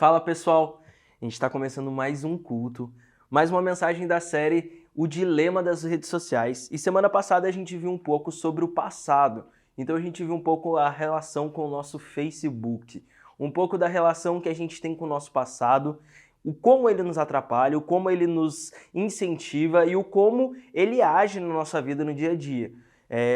Fala pessoal, a gente está começando mais um culto, mais uma mensagem da série O Dilema das Redes Sociais. E semana passada a gente viu um pouco sobre o passado, então a gente viu um pouco a relação com o nosso Facebook, um pouco da relação que a gente tem com o nosso passado, o como ele nos atrapalha, o como ele nos incentiva e o como ele age na nossa vida no dia a dia.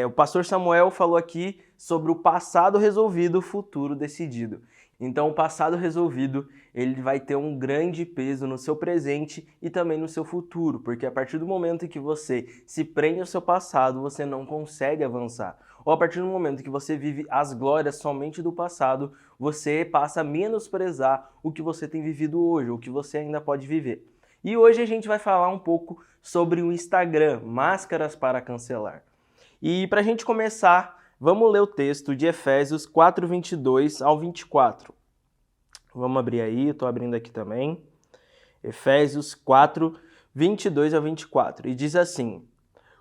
O pastor Samuel falou aqui sobre o passado resolvido, o futuro decidido. Então, o passado resolvido, ele vai ter um grande peso no seu presente e também no seu futuro, porque a partir do momento em que você se prende ao seu passado, você não consegue avançar. Ou a partir do momento que você vive as glórias somente do passado, você passa a menosprezar o que você tem vivido hoje, o que você ainda pode viver. E hoje a gente vai falar um pouco sobre o Instagram, máscaras para cancelar. E para a gente começar, vamos ler o texto de Efésios 4, 22 ao 24. Vamos abrir aí, estou abrindo aqui também. Efésios 4, 22 ao 24. E diz assim: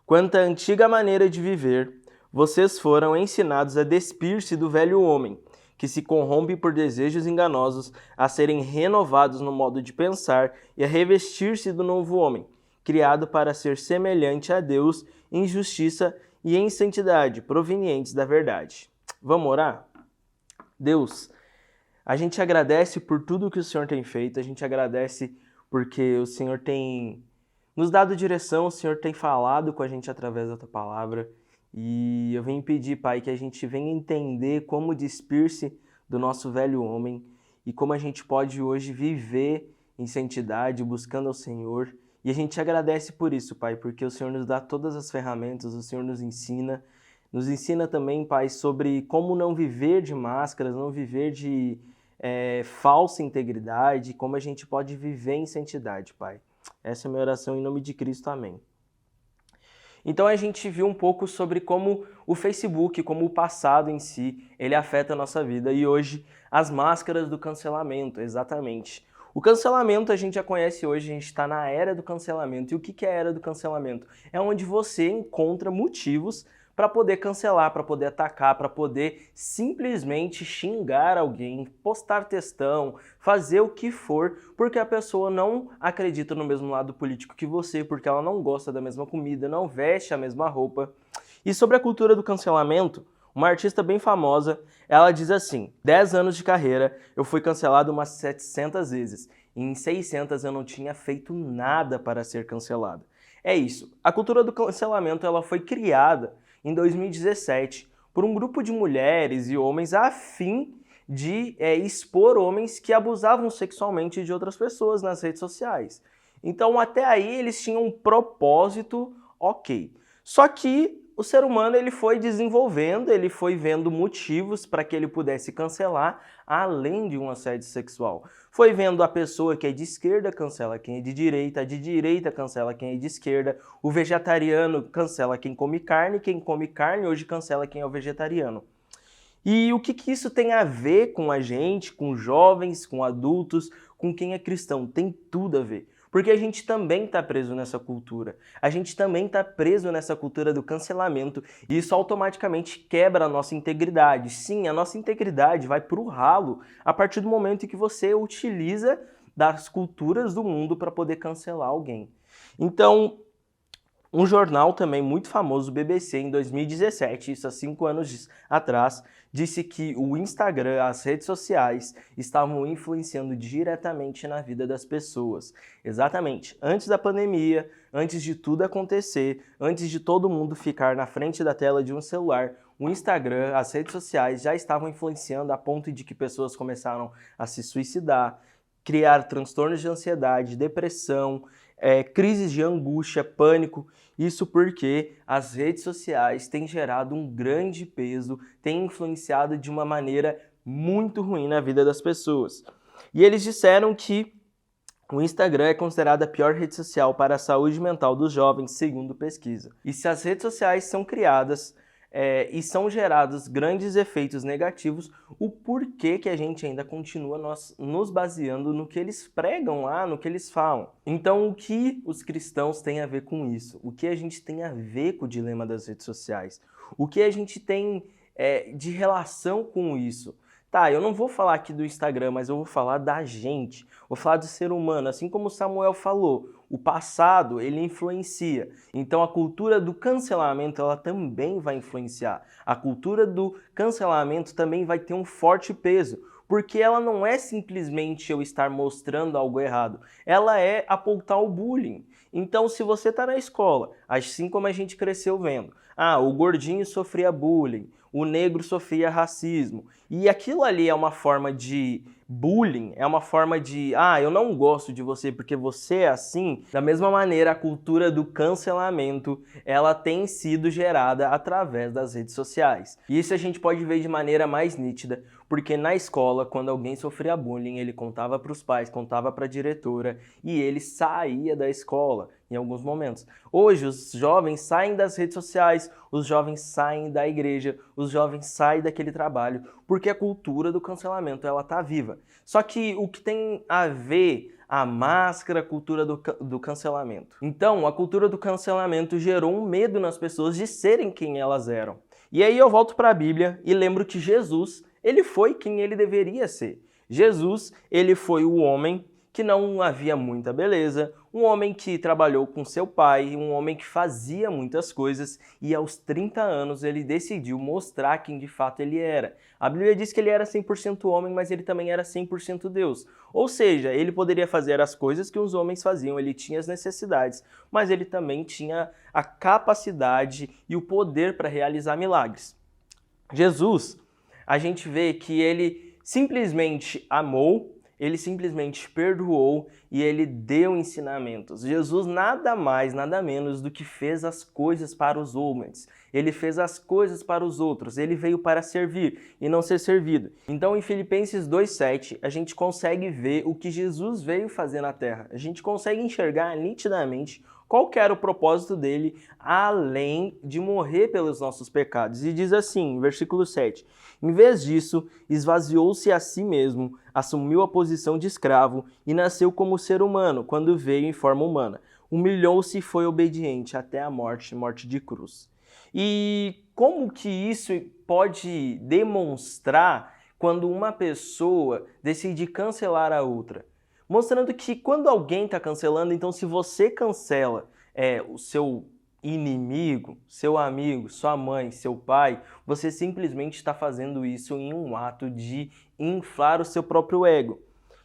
Quanto à antiga maneira de viver, vocês foram ensinados a despir-se do velho homem, que se corrompe por desejos enganosos, a serem renovados no modo de pensar e a revestir-se do novo homem, criado para ser semelhante a Deus em justiça e em santidade, provenientes da verdade. Vamos orar? Deus, a gente agradece por tudo que o Senhor tem feito, a gente agradece porque o Senhor tem nos dado direção, o Senhor tem falado com a gente através da Tua Palavra. E eu venho pedir, Pai, que a gente venha entender como despir-se do nosso velho homem e como a gente pode hoje viver em santidade, buscando ao Senhor. E a gente agradece por isso, Pai, porque o Senhor nos dá todas as ferramentas, o Senhor nos ensina também, Pai, sobre como não viver de máscaras, não viver de falsa integridade, como a gente pode viver em santidade, Pai. Essa é a minha oração em nome de Cristo, amém. Então a gente viu um pouco sobre como o Facebook, como o passado em si, ele afeta a nossa vida. E hoje, as máscaras do cancelamento, exatamente. O cancelamento a gente já conhece hoje, a gente está na era do cancelamento. E o que é a era do cancelamento? É onde você encontra motivos para poder cancelar, para poder atacar, para poder simplesmente xingar alguém, postar textão, fazer o que for, porque a pessoa não acredita no mesmo lado político que você, porque ela não gosta da mesma comida, não veste a mesma roupa. E sobre a cultura do cancelamento, uma artista bem famosa, ela diz assim: 10 anos de carreira, eu fui cancelado umas 700 vezes, e em 600 eu não tinha feito nada para ser cancelado. É isso, a cultura do cancelamento ela foi criada em 2017 por um grupo de mulheres e homens a fim de expor homens que abusavam sexualmente de outras pessoas nas redes sociais. Então até aí eles tinham um propósito ok. Só que o ser humano ele foi desenvolvendo, ele foi vendo motivos para que ele pudesse cancelar, além de um assédio sexual. Foi vendo a pessoa que é de esquerda cancela quem é de direita cancela quem é de esquerda, o vegetariano cancela quem come carne hoje cancela quem é o vegetariano. E o que isso tem a ver com a gente, com jovens, com adultos, com quem é cristão? Tem tudo a ver. Porque a gente também está preso nessa cultura. A gente também está preso nessa cultura do cancelamento e isso automaticamente quebra a nossa integridade. Sim, a nossa integridade vai para o ralo a partir do momento em que você utiliza das culturas do mundo para poder cancelar alguém. Então, um jornal também muito famoso, o BBC, em 2017, isso há 5 anos atrás, disse que o Instagram, as redes sociais, estavam influenciando diretamente na vida das pessoas. Exatamente. Antes da pandemia, antes de tudo acontecer, antes de todo mundo ficar na frente da tela de um celular, o Instagram, as redes sociais já estavam influenciando a ponto de que pessoas começaram a se suicidar, criar transtornos de ansiedade, depressão, crises de angústia, pânico. Isso porque as redes sociais têm gerado um grande peso, têm influenciado de uma maneira muito ruim na vida das pessoas. E eles disseram que o Instagram é considerado a pior rede social para a saúde mental dos jovens, segundo pesquisa. E se as redes sociais são criadas e são gerados grandes efeitos negativos, o porquê que a gente ainda continua nos baseando no que eles pregam lá, no que eles falam. Então, o que os cristãos têm a ver com isso? O que a gente tem a ver com o dilema das redes sociais? O que a gente tem de relação com isso? Tá, eu não vou falar aqui do Instagram, mas eu vou falar da gente, vou falar do ser humano, assim como o Samuel falou, o passado, ele influencia. Então a cultura do cancelamento, ela também vai influenciar. A cultura do cancelamento também vai ter um forte peso, porque ela não é simplesmente eu estar mostrando algo errado, ela é apontar o bullying. Então, se você está na escola, assim como a gente cresceu vendo, o gordinho sofria bullying, o negro sofria racismo, e aquilo ali é uma forma de bullying, é uma forma de, eu não gosto de você porque você é assim. Da mesma maneira, a cultura do cancelamento, ela tem sido gerada através das redes sociais. E isso a gente pode ver de maneira mais nítida, porque na escola, quando alguém sofria bullying, ele contava para os pais, contava para a diretora e ele saía da escola em alguns momentos. Hoje, os jovens saem das redes sociais, os jovens saem da igreja, os jovens saem daquele trabalho, porque a cultura do cancelamento, ela tá viva. Só que o que tem a ver a máscara, a cultura do cancelamento? Então, a cultura do cancelamento gerou um medo nas pessoas de serem quem elas eram. E aí eu volto para a Bíblia e lembro que Jesus, ele foi quem ele deveria ser. Jesus, ele foi o homem que não havia muita beleza, um homem que trabalhou com seu pai, um homem que fazia muitas coisas e aos 30 anos ele decidiu mostrar quem de fato ele era. A Bíblia diz que ele era 100% homem, mas ele também era 100% Deus. Ou seja, ele poderia fazer as coisas que os homens faziam, ele tinha as necessidades, mas ele também tinha a capacidade e o poder para realizar milagres. Jesus, a gente vê que ele simplesmente amou, ele simplesmente perdoou e ele deu ensinamentos. Jesus nada mais, nada menos do que fez as coisas para os homens. Ele fez as coisas para os outros. Ele veio para servir e não ser servido. Então, em Filipenses 2:7, a gente consegue ver o que Jesus veio fazer na Terra. A gente consegue enxergar nitidamente qual que era o propósito dele, além de morrer pelos nossos pecados. E diz assim, versículo 7, em vez disso, esvaziou-se a si mesmo, assumiu a posição de escravo e nasceu como ser humano, quando veio em forma humana. Humilhou-se e foi obediente até a morte, morte de cruz. E como que isso pode demonstrar quando uma pessoa decide cancelar a outra? Mostrando que quando alguém está cancelando, então se você cancela o seu inimigo, seu amigo, sua mãe, seu pai, você simplesmente está fazendo isso em um ato de inflar o seu próprio ego.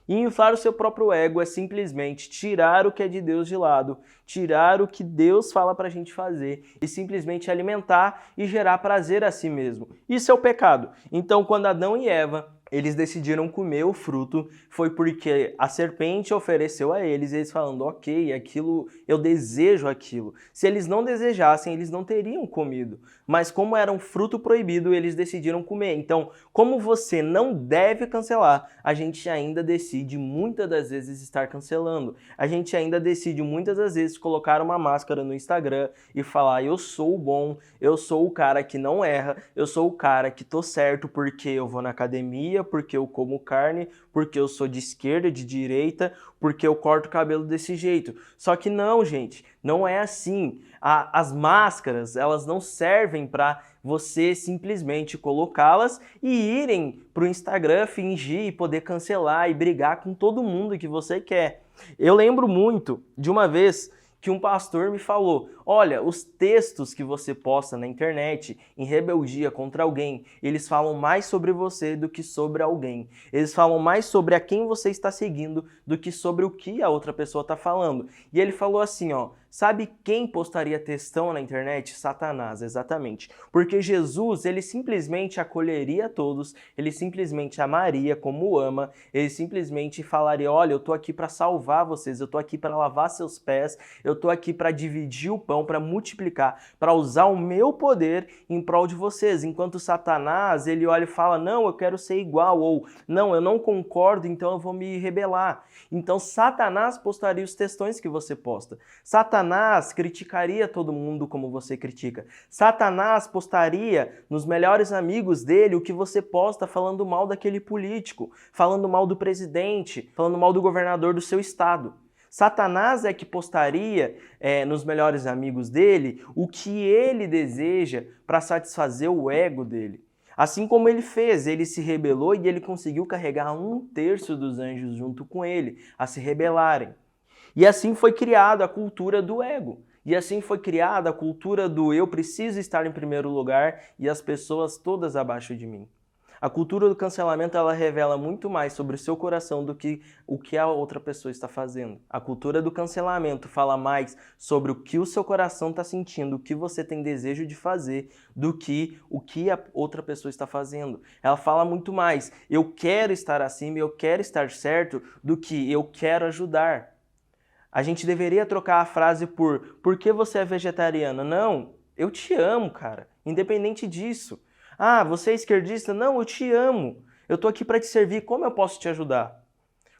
E inflar o seu próprio ego é simplesmente tirar o que é de Deus de lado, tirar o que Deus fala pra gente fazer e simplesmente alimentar e gerar prazer a si mesmo. Isso é o pecado. Então, quando Adão e Eva eles decidiram comer o fruto, foi porque a serpente ofereceu a eles, e eles falando, ok, aquilo, eu desejo aquilo. Se eles não desejassem, eles não teriam comido. Mas como era um fruto proibido, eles decidiram comer. Então, como você não deve cancelar, a gente ainda decide muitas das vezes estar cancelando. A gente ainda decide muitas das vezes colocar uma máscara no Instagram e falar, eu sou o bom, eu sou o cara que não erra, eu sou o cara que tô certo porque eu vou na academia, porque eu como carne, porque eu sou de esquerda, de direita, porque eu corto o cabelo desse jeito. Só que não, gente, não é assim. As máscaras, elas não servem para você simplesmente colocá-las e irem para o Instagram fingir e poder cancelar e brigar com todo mundo que você quer. Eu lembro muito de uma vez que um pastor me falou, olha, os textos que você posta na internet em rebeldia contra alguém, eles falam mais sobre você do que sobre alguém. Eles falam mais sobre a quem você está seguindo do que sobre o que a outra pessoa está falando. E ele falou assim, sabe quem postaria textão na internet? Satanás, exatamente. Porque Jesus, ele simplesmente acolheria todos, ele simplesmente amaria como ama, ele simplesmente falaria, olha, eu tô aqui para salvar vocês, eu tô aqui para lavar seus pés, eu tô aqui para dividir o pão, para multiplicar, para usar o meu poder em prol de vocês. Enquanto Satanás, ele olha e fala, não, eu quero ser igual, ou não, eu não concordo, então eu vou me rebelar. Então Satanás postaria os textões que você posta. Satanás criticaria todo mundo como você critica. Satanás postaria nos melhores amigos dele o que você posta falando mal daquele político, falando mal do presidente, falando mal do governador do seu estado. Satanás é que postaria nos melhores amigos dele o que ele deseja para satisfazer o ego dele. Assim como ele fez, ele se rebelou e ele conseguiu carregar 1/3 dos anjos junto com ele, a se rebelarem. E assim foi criada a cultura do ego. E assim foi criada a cultura do eu preciso estar em primeiro lugar e as pessoas todas abaixo de mim. A cultura do cancelamento, ela revela muito mais sobre o seu coração do que o que a outra pessoa está fazendo. A cultura do cancelamento fala mais sobre o que o seu coração está sentindo, o que você tem desejo de fazer, do que o que a outra pessoa está fazendo. Ela fala muito mais, eu quero estar acima, eu quero estar certo, do que eu quero ajudar. A gente deveria trocar a frase por que você é vegetariana? Não, eu te amo, cara, independente disso. Ah, você é esquerdista? Não, eu te amo. Eu tô aqui para te servir. Como eu posso te ajudar?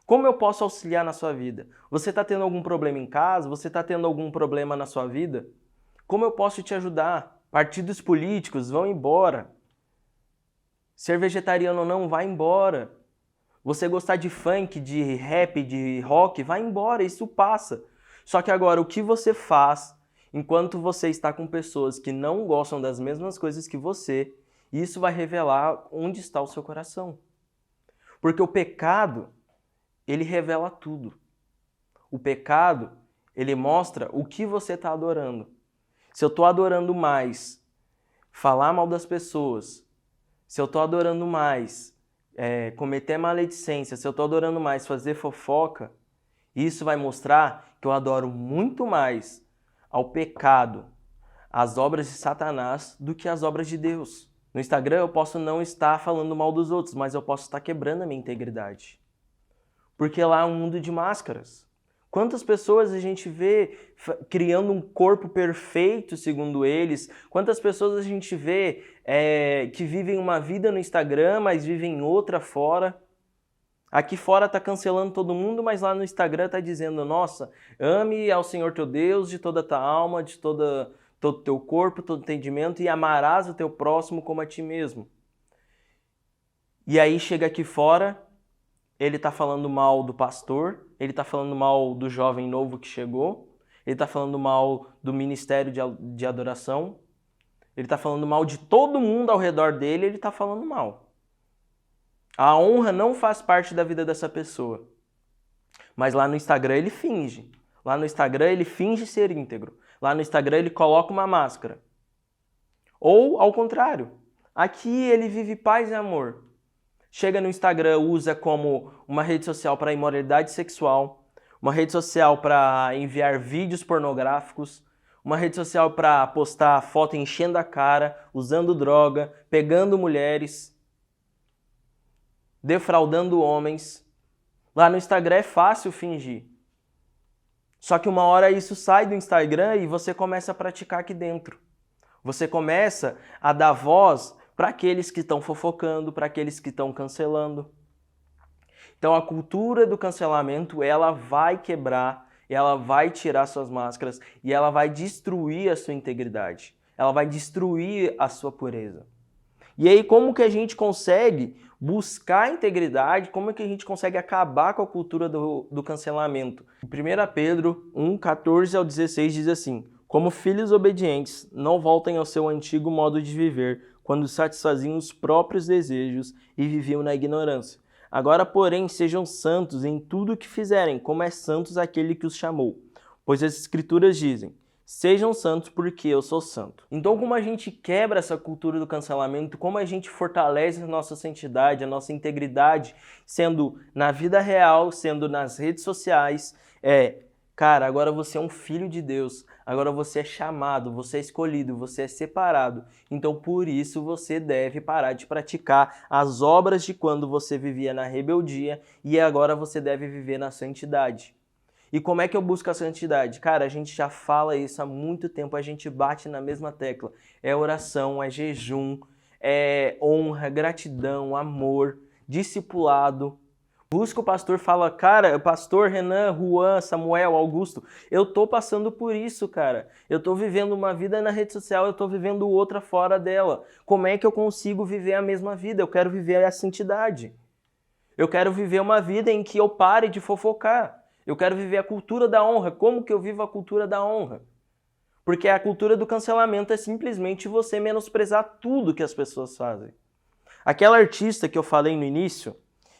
Como eu posso auxiliar na sua vida? Você está tendo algum problema em casa? Você está tendo algum problema na sua vida? Como eu posso te ajudar? Partidos políticos vão embora. Ser vegetariano ou não, vai embora. Você gostar de funk, de rap, de rock, vai embora, isso passa. Só que agora, o que você faz enquanto você está com pessoas que não gostam das mesmas coisas que você, isso vai revelar onde está o seu coração. Porque o pecado, ele revela tudo. O pecado, ele mostra o que você está adorando. Se eu estou adorando mais falar mal das pessoas, se eu estou adorando mais cometer maledicência, se eu estou adorando mais fazer fofoca, isso vai mostrar que eu adoro muito mais ao pecado, às obras de Satanás, do que às obras de Deus. No Instagram eu posso não estar falando mal dos outros, mas eu posso estar quebrando a minha integridade. Porque lá é um mundo de máscaras. Quantas pessoas a gente vê criando um corpo perfeito, segundo eles? Quantas pessoas a gente vê que vivem uma vida no Instagram, mas vivem outra fora? Aqui fora está cancelando todo mundo, mas lá no Instagram está dizendo, nossa, ame ao Senhor teu Deus de toda a tua alma, de todo o teu corpo, todo o entendimento, e amarás o teu próximo como a ti mesmo. E aí chega aqui fora, ele está falando mal do pastor, ele está falando mal do jovem novo que chegou, ele está falando mal do ministério de adoração, ele está falando mal de todo mundo ao redor dele, ele está falando mal. A honra não faz parte da vida dessa pessoa. Mas lá no Instagram ele finge. Lá no Instagram ele finge ser íntegro. Lá no Instagram ele coloca uma máscara. Ou, ao contrário, aqui ele vive paz e amor. Chega no Instagram, usa como uma rede social para imoralidade sexual, uma rede social para enviar vídeos pornográficos, uma rede social para postar foto enchendo a cara, usando droga, pegando mulheres, defraudando homens. Lá no Instagram é fácil fingir. Só que uma hora isso sai do Instagram e você começa a praticar aqui dentro. Você começa a dar voz para aqueles que estão fofocando, para aqueles que estão cancelando. Então a cultura do cancelamento, ela vai quebrar, ela vai tirar suas máscaras e ela vai destruir a sua integridade. Ela vai destruir a sua pureza. E aí como que a gente consegue buscar a integridade, como é que a gente consegue acabar com a cultura do cancelamento? Em 1 Pedro 1, 14 ao 16 diz assim, como filhos obedientes, não voltem ao seu antigo modo de viver, quando satisfaziam os próprios desejos e viviam na ignorância. Agora, porém, sejam santos em tudo o que fizerem, como é santos aquele que os chamou. Pois as Escrituras dizem, sejam santos porque eu sou santo. Então, como a gente quebra essa cultura do cancelamento, como a gente fortalece a nossa santidade, a nossa integridade, sendo na vida real, sendo nas redes sociais, cara, agora você é um filho de Deus, agora você é chamado, você é escolhido, você é separado. Então, por isso, você deve parar de praticar as obras de quando você vivia na rebeldia e agora você deve viver na santidade. E como é que eu busco a santidade? Cara, a gente já fala isso há muito tempo, a gente bate na mesma tecla. É oração, é jejum, é honra, gratidão, amor, discipulado. Busca o pastor, fala, cara, pastor Renan, Juan, Samuel, Augusto, eu tô passando por isso, cara. Eu tô vivendo uma vida na rede social, eu tô vivendo outra fora dela. Como é que eu consigo viver a mesma vida? Eu quero viver a santidade. Eu quero viver uma vida em que eu pare de fofocar. Eu quero viver a cultura da honra. Como que eu vivo a cultura da honra? Porque a cultura do cancelamento é simplesmente você menosprezar tudo que as pessoas fazem. Aquela artista que eu falei no início,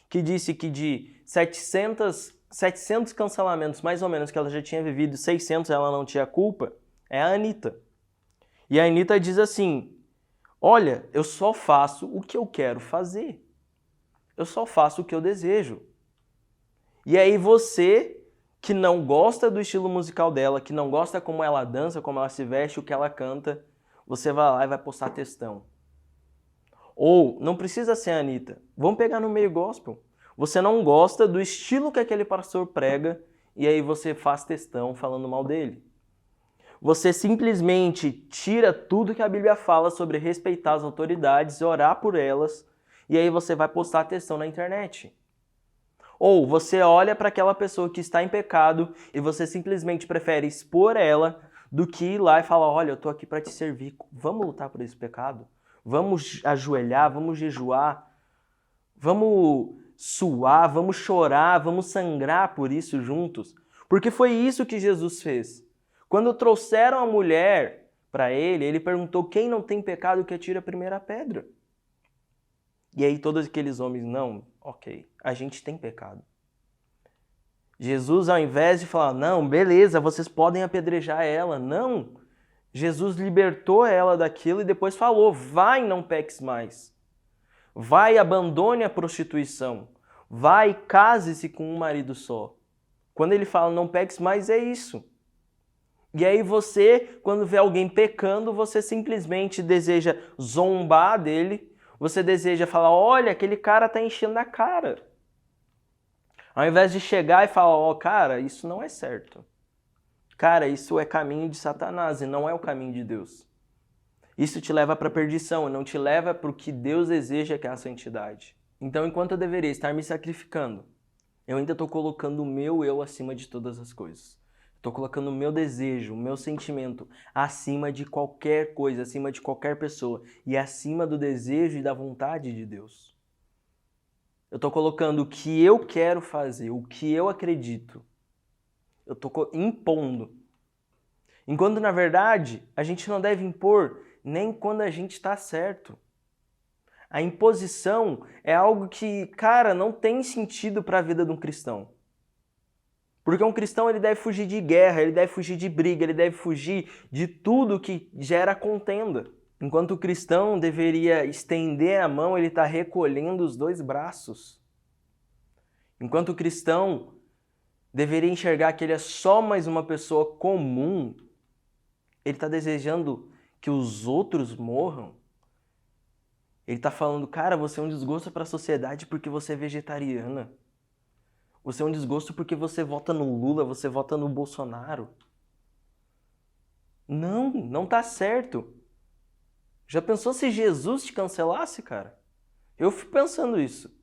que disse que de 700 cancelamentos, mais ou menos, que ela já tinha vivido, 600 ela não tinha culpa, é a Anitta. E a Anitta diz assim, olha, eu só faço o que eu quero fazer. Eu só faço o que eu desejo. E aí você que não gosta do estilo musical dela, que não gosta como ela dança, como ela se veste, o que ela canta, você vai lá e vai postar textão. Ou, não precisa ser a Anitta, vamos pegar no meio gospel. Você não gosta do estilo que aquele pastor prega e aí você faz textão falando mal dele. Você simplesmente tira tudo que a Bíblia fala sobre respeitar as autoridades, orar por elas, e aí você vai postar textão na internet. Ou você olha para aquela pessoa que está em pecado e você simplesmente prefere expor ela do que ir lá e falar, olha, eu estou aqui para te servir, vamos lutar por esse pecado? Vamos ajoelhar, vamos jejuar, vamos suar, vamos chorar, vamos sangrar por isso juntos. Porque foi isso que Jesus fez. Quando trouxeram a mulher para ele, ele perguntou, quem não tem pecado que atire a primeira pedra? E aí todos aqueles homens, não, ok, a gente tem pecado. Jesus, ao invés de falar, não, beleza, vocês podem apedrejar ela, não. Jesus libertou ela daquilo e depois falou, vai, não peques mais. Vai, abandone a prostituição. Vai, case-se com um marido só. Quando ele fala, não peques mais, é isso. E aí você, quando vê alguém pecando, você simplesmente deseja zombar dele, você deseja falar, olha, aquele cara tá enchendo a cara. Ao invés de chegar e falar, ó, cara, isso não é certo. Cara, isso é caminho de Satanás e não é o caminho de Deus. Isso te leva para a perdição e não te leva para o que Deus deseja, que é a santidade. Então, enquanto eu deveria estar me sacrificando, eu ainda estou colocando o meu eu acima de todas as coisas. Estou colocando o meu desejo, o meu sentimento acima de qualquer coisa, acima de qualquer pessoa e acima do desejo e da vontade de Deus. Eu estou colocando o que eu quero fazer, o que eu acredito. Eu estou impondo. Enquanto, na verdade, a gente não deve impor nem quando a gente está certo. A imposição é algo que, cara, não tem sentido para a vida de um cristão. Porque um cristão ele deve fugir de guerra, ele deve fugir de briga, ele deve fugir de tudo que gera contenda. Enquanto o cristão deveria estender a mão, ele está recolhendo os dois braços. Enquanto o cristão deveria enxergar que ele é só mais uma pessoa comum, ele está desejando que os outros morram. Ele está falando, cara, você é um desgosto para a sociedade porque você é vegetariana. Você é um desgosto porque você vota no Lula, você vota no Bolsonaro. Não, não tá certo. Já pensou se Jesus te cancelasse, cara? Eu fico pensando isso.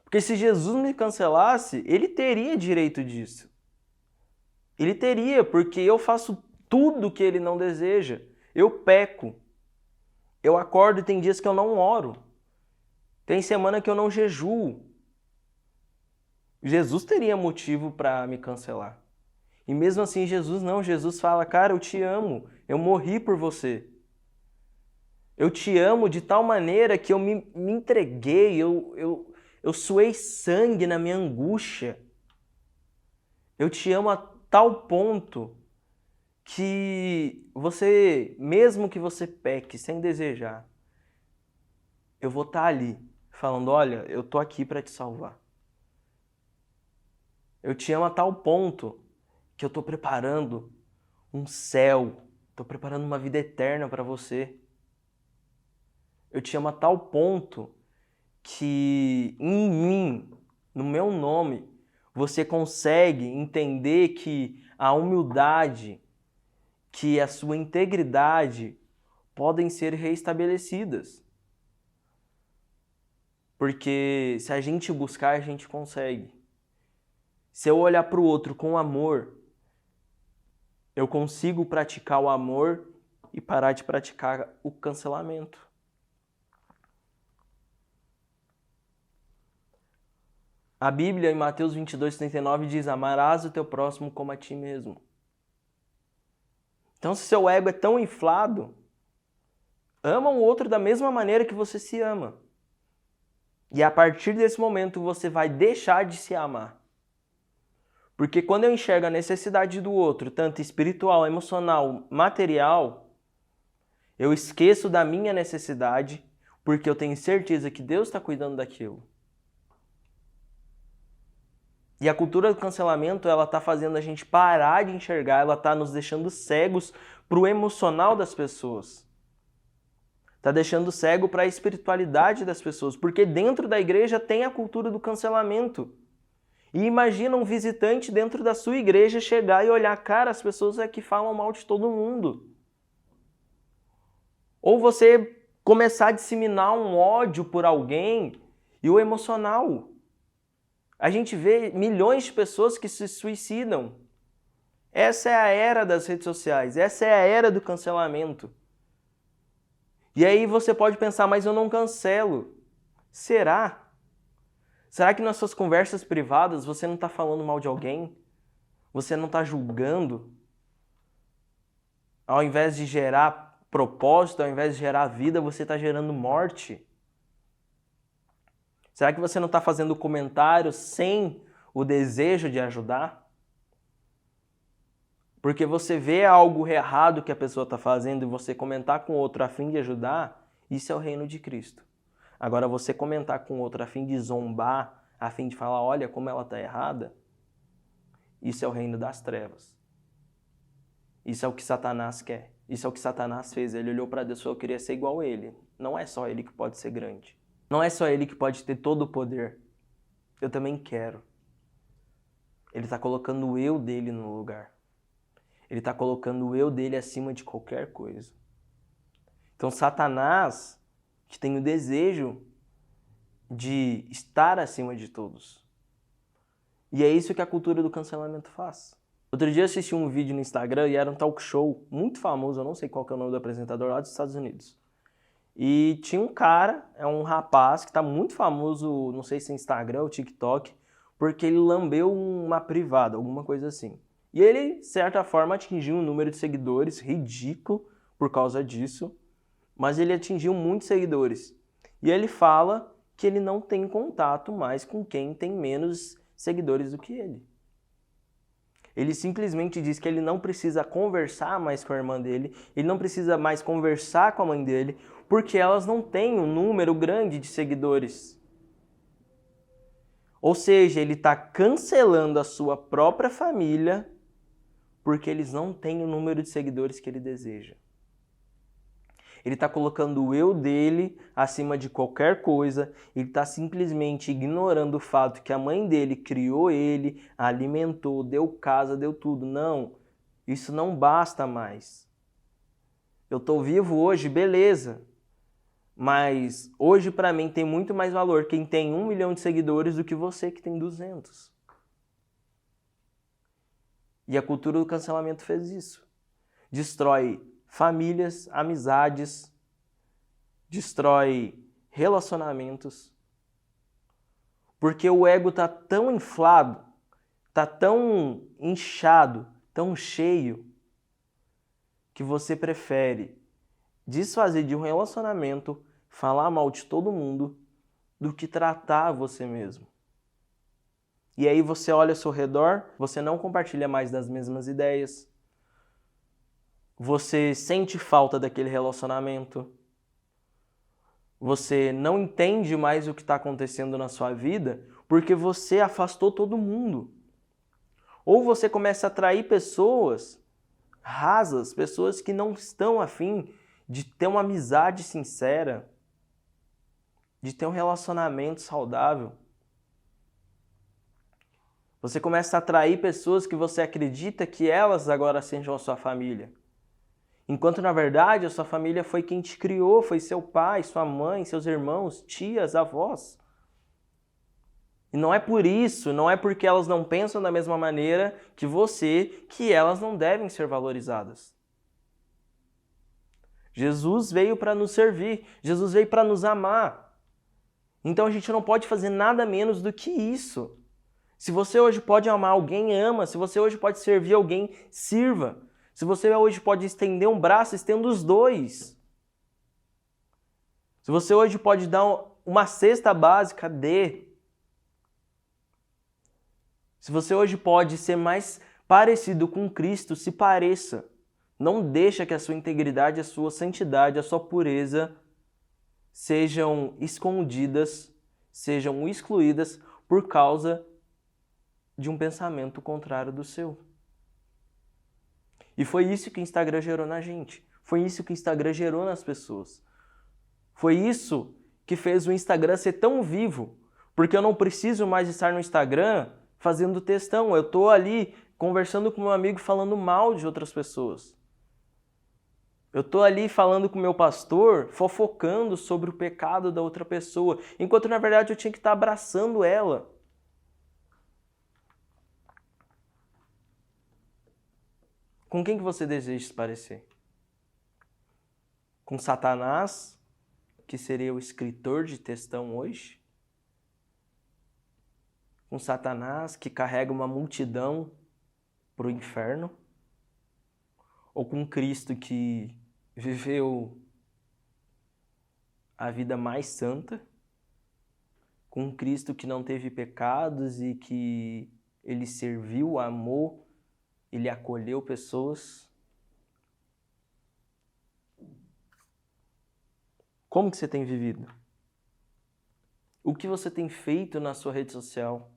Porque se Jesus me cancelasse, ele teria direito disso. Ele teria, porque eu faço tudo que ele não deseja. Eu peco. Eu acordo e tem dias que eu não oro. Tem semana que eu não jejuo. Jesus teria motivo para me cancelar. E mesmo assim, Jesus não. Jesus fala, cara, eu te amo. Eu morri por você. Eu te amo de tal maneira que eu me entreguei, eu suei sangue na minha angústia. Eu te amo a tal ponto que você, mesmo que você peque sem desejar, eu vou estar ali falando, olha, eu tô aqui para te salvar. Eu te amo a tal ponto que eu tô preparando um céu, tô preparando uma vida eterna para você. Eu te amo a tal ponto que em mim, no meu nome, você consegue entender que a humildade, que a sua integridade podem ser reestabelecidas. Porque se a gente buscar, a gente consegue. Se eu olhar para o outro com amor, eu consigo praticar o amor e parar de praticar o cancelamento. A Bíblia, em Mateus 22:39, diz, amarás o teu próximo como a ti mesmo. Então, se seu ego é tão inflado, ama o outro da mesma maneira que você se ama. E a partir desse momento você vai deixar de se amar. Porque quando eu enxergo a necessidade do outro, tanto espiritual, emocional, material, eu esqueço da minha necessidade, porque eu tenho certeza que Deus está cuidando daquilo. E a cultura do cancelamento, ela está fazendo a gente parar de enxergar, ela está nos deixando cegos para o emocional das pessoas. Está deixando cego para a espiritualidade das pessoas, porque dentro da igreja tem a cultura do cancelamento. E imagina um visitante dentro da sua igreja chegar e olhar, cara, as pessoas aqui falam mal de todo mundo. Ou você começar a disseminar um ódio por alguém e o emocional. A gente vê milhões de pessoas que se suicidam. Essa é a era das redes sociais, essa é a era do cancelamento. E aí você pode pensar, mas eu não cancelo. Será? Será que nas suas conversas privadas você não está falando mal de alguém? Você não está julgando? Ao invés de gerar propósito, ao invés de gerar vida, você está gerando morte? Será que você não está fazendo comentários sem o desejo de ajudar? Porque você vê algo errado que a pessoa está fazendo e você comentar com outro a fim de ajudar, isso é o reino de Cristo. Agora, você comentar com outro a fim de zombar, a fim de falar, olha como ela está errada, isso é o reino das trevas. Isso é o que Satanás quer. Isso é o que Satanás fez. Ele olhou para Deus e falou, eu queria ser igual a ele. Não é só ele que pode ser grande. Não é só ele que pode ter todo o poder. Eu também quero. Ele está colocando o eu dele no lugar. Ele está colocando o eu dele acima de qualquer coisa. Então Satanás, que tem o desejo de estar acima de todos. E é isso que a cultura do cancelamento faz. Outro dia eu assisti um vídeo no Instagram e era um talk show muito famoso, eu não sei qual que é o nome do apresentador, lá dos Estados Unidos. E tinha um cara, é um rapaz que está muito famoso, não sei se é Instagram ou TikTok, porque ele lambeu uma privada, alguma coisa assim. E ele, de certa forma, atingiu um número de seguidores ridículo por causa disso, mas ele atingiu muitos seguidores. E ele fala que ele não tem contato mais com quem tem menos seguidores do que ele. Ele simplesmente diz que ele não precisa conversar mais com a irmã dele, ele não precisa mais conversar com a mãe dele, porque elas não têm um número grande de seguidores. Ou seja, ele está cancelando a sua própria família porque eles não têm o número de seguidores que ele deseja. Ele está colocando o eu dele acima de qualquer coisa, ele está simplesmente ignorando o fato que a mãe dele criou ele, alimentou, deu casa, deu tudo. Não, isso não basta mais. Eu estou vivo hoje, beleza, mas hoje para mim tem muito mais valor quem tem 1 milhão de seguidores do que você que tem 200. E a cultura do cancelamento fez isso. Destrói famílias, amizades, destrói relacionamentos, porque o ego está tão inflado, está tão inchado, tão cheio, que você prefere desfazer de um relacionamento, falar mal de todo mundo, do que tratar você mesmo. E aí você olha ao seu redor, você não compartilha mais das mesmas ideias, você sente falta daquele relacionamento, você não entende mais o que está acontecendo na sua vida porque você afastou todo mundo. Ou você começa a atrair pessoas rasas, pessoas que não estão afim de ter uma amizade sincera, de ter um relacionamento saudável. Você começa a atrair pessoas que você acredita que elas agora sejam a sua família. Enquanto, na verdade, a sua família foi quem te criou, foi seu pai, sua mãe, seus irmãos, tias, avós. E não é por isso, não é porque elas não pensam da mesma maneira que você, que elas não devem ser valorizadas. Jesus veio para nos servir, Jesus veio para nos amar. Então a gente não pode fazer nada menos do que isso. Se você hoje pode amar alguém, ama. Se você hoje pode servir alguém, sirva. Se você hoje pode estender um braço, estenda os dois. Se você hoje pode dar uma cesta básica, dê. Se você hoje pode ser mais parecido com Cristo, se pareça. Não deixa que a sua integridade, a sua santidade, a sua pureza sejam escondidas, sejam excluídas por causa de um pensamento contrário do seu. E foi isso que o Instagram gerou na gente. Foi isso que o Instagram gerou nas pessoas. Foi isso que fez o Instagram ser tão vivo. Porque eu não preciso mais estar no Instagram fazendo textão. Eu estou ali conversando com meu amigo falando mal de outras pessoas. Eu estou ali falando com o meu pastor, fofocando sobre o pecado da outra pessoa, enquanto na verdade eu tinha que estar abraçando ela. Com quem que você deseja se parecer? Com Satanás, que seria o escritor de textão hoje? Com Satanás, que carrega uma multidão para o inferno? Ou com Cristo, que viveu a vida mais santa, com Cristo que não teve pecados e que ele serviu, amou, ele acolheu pessoas? Como que você tem vivido? O que você tem feito na sua rede social?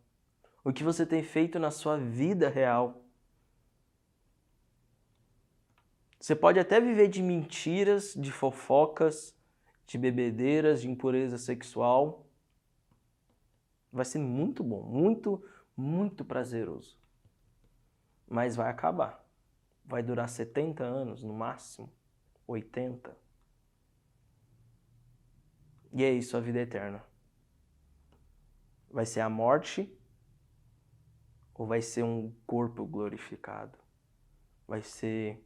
O que você tem feito na sua vida real? Você pode até viver de mentiras, de fofocas, de bebedeiras, de impureza sexual. Vai ser muito bom, muito, muito prazeroso. Mas vai acabar. Vai durar 70 anos, no máximo, 80. E é isso, a vida eterna. Vai ser a morte ou vai ser um corpo glorificado? Vai ser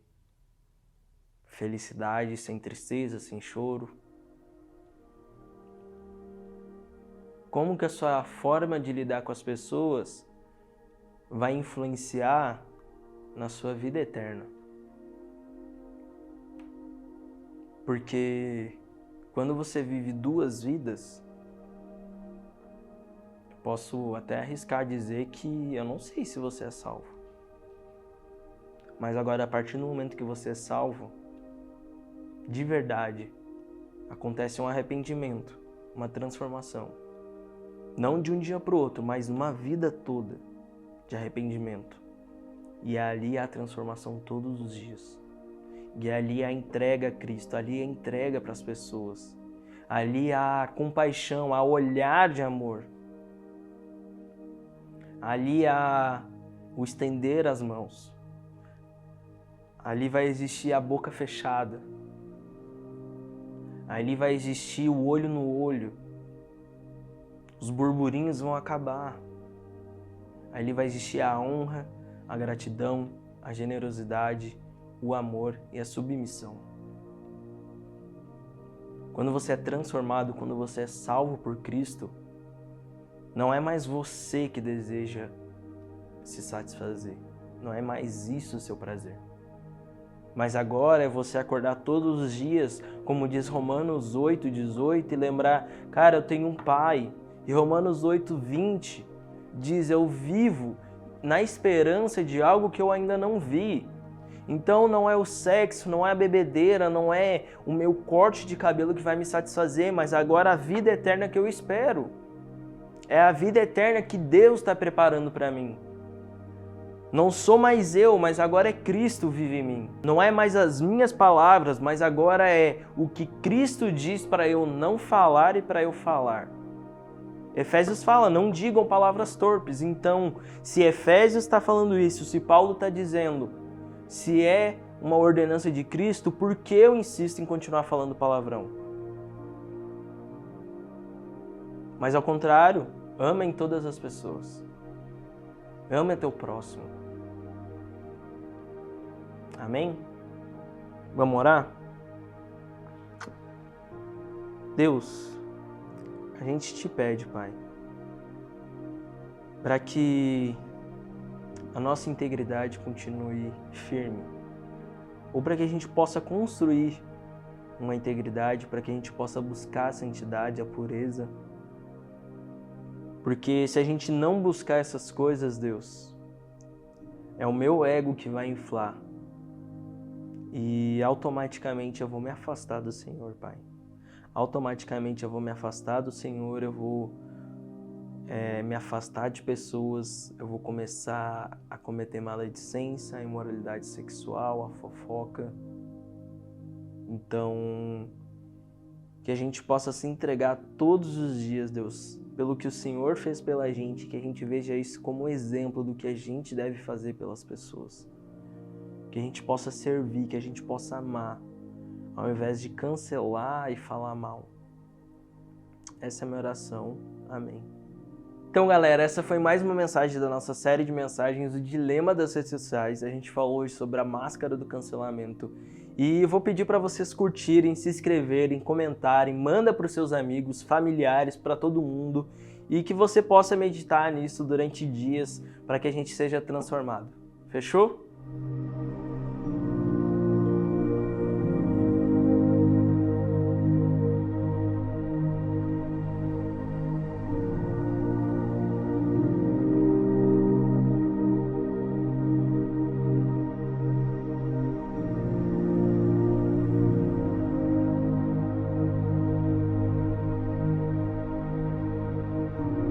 felicidade sem tristeza, sem choro? Como que a sua forma de lidar com as pessoas vai influenciar na sua vida eterna? Porque quando você vive duas vidas, posso até arriscar dizer que eu não sei se você é salvo. Mas agora, a partir do momento que você é salvo, de verdade, acontece um arrependimento, uma transformação. Não de um dia para o outro, mas uma vida toda de arrependimento. E ali há a transformação todos os dias. E ali há a entrega a Cristo, ali há a entrega para as pessoas. Ali há a compaixão, há o olhar de amor. Ali há o estender as mãos. Ali vai existir a boca fechada. Ali vai existir o olho no olho. Os burburinhos vão acabar. Ali vai existir a honra, a gratidão, a generosidade, o amor e a submissão. Quando você é transformado, quando você é salvo por Cristo, não é mais você que deseja se satisfazer. Não é mais isso o seu prazer. Mas agora é você acordar todos os dias, como diz Romanos 8:18, e lembrar, cara, eu tenho um Pai. E Romanos 8:20 diz, eu vivo na esperança de algo que eu ainda não vi. Então não é o sexo, não é a bebedeira, não é o meu corte de cabelo que vai me satisfazer, mas agora a vida eterna que eu espero. É a vida eterna que Deus está preparando para mim. Não sou mais eu, mas agora é Cristo vive em mim. Não é mais as minhas palavras, mas agora é o que Cristo diz para eu não falar e para eu falar. Efésios fala, não digam palavras torpes. Então, se Efésios está falando isso, se Paulo está dizendo, se é uma ordenança de Cristo, por que eu insisto em continuar falando palavrão? Mas ao contrário, amem todas as pessoas. Ame teu próximo. Amém? Vamos orar? Deus, a gente te pede, Pai, para que a nossa integridade continue firme, ou para que a gente possa construir uma integridade, para que a gente possa buscar a santidade, a pureza. Porque se a gente não buscar essas coisas, Deus, é o meu ego que vai inflar. E automaticamente eu vou me afastar do Senhor, Pai. Automaticamente eu vou me afastar do Senhor, eu vou me afastar de pessoas, eu vou começar a cometer maledicência, a imoralidade sexual, a fofoca. Então, que a gente possa se entregar todos os dias, Deus, pelo que o Senhor fez pela gente, que a gente veja isso como um exemplo do que a gente deve fazer pelas pessoas. Que a gente possa servir, que a gente possa amar, ao invés de cancelar e falar mal. Essa é a minha oração. Amém. Então, galera, essa foi mais uma mensagem da nossa série de mensagens, o dilema das redes sociais. A gente falou hoje sobre a máscara do cancelamento. E eu vou pedir para vocês curtirem, se inscreverem, comentarem, manda para os seus amigos, familiares, para todo mundo. E que você possa meditar nisso durante dias para que a gente seja transformado. Fechou?